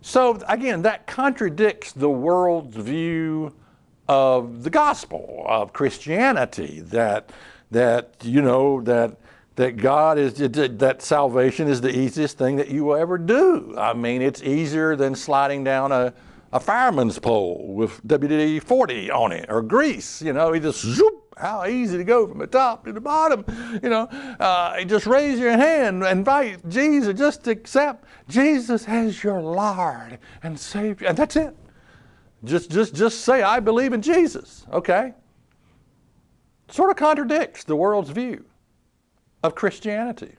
So again, that contradicts the world's view of the gospel, of Christianity, that God is, that salvation is the easiest thing that you will ever do. I mean, it's easier than sliding down a fireman's pole with WD-40 on it, or grease. You just zoop. How easy to go from the top to the bottom. Just raise your hand, invite Jesus, just accept Jesus as your Lord and Savior, and that's it. Just say, I believe in Jesus. Okay. Sort of contradicts the world's view of Christianity.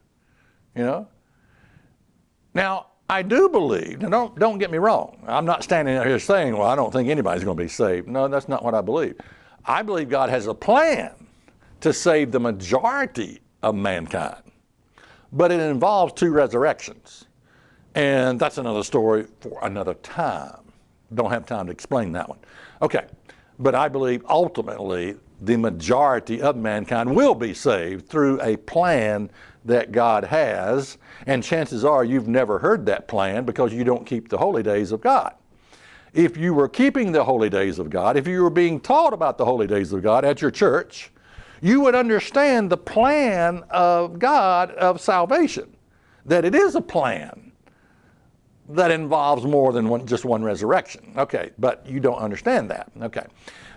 Now, I do believe, and don't get me wrong, I'm not standing out here saying, well, I don't think anybody's going to be saved. No, that's not what I believe. I believe God has a plan to save the majority of mankind, but it involves 2 resurrections. And that's another story for another time. Don't have time to explain that one. Okay, but I believe ultimately the majority of mankind will be saved through a plan that God has, and chances are you've never heard that plan because you don't keep the holy days of God. If you were keeping the holy days of God, if you were being taught about the holy days of God at your church, you would understand the plan of God of salvation, that it is a plan that involves more than just one resurrection. Okay, but you don't understand that. Okay,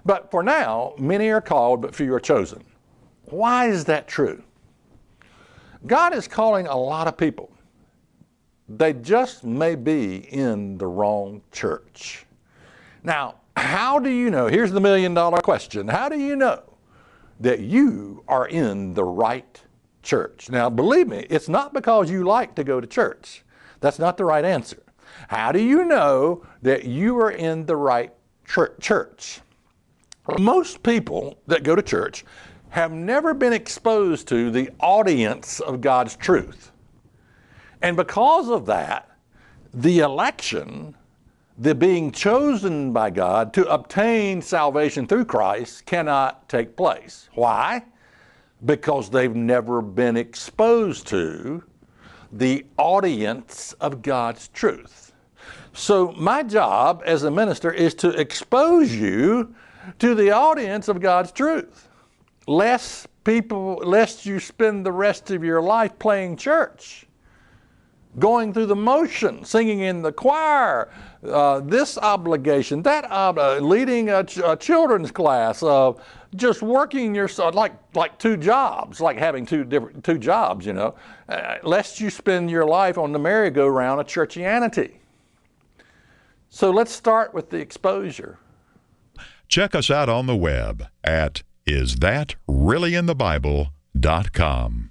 but for now, many are called, but few are chosen. Why is that true? God is calling a lot of people. They just may be in the wrong church. Now, how do you know? Here's the $1 million question. How do you know that you are in the right church? Now, believe me, it's not because you like to go to church. That's not the right answer. How do you know that you are in the right church? Most people that go to church have never been exposed to the audience of God's truth. And because of that, the election, the being chosen by God to obtain salvation through Christ cannot take place. Why? Because they've never been exposed to the audience of God's truth. So my job as a minister is to expose you to the audience of God's truth, lest you spend the rest of your life playing church, going through the motion, singing in the choir, this obligation, that leading a children's class, just working yourself like 2 jobs, like having two jobs, lest you spend your life on the merry-go-round of churchianity. So let's start with the exposure. Check us out on the web at isthatreallyinthebible.com.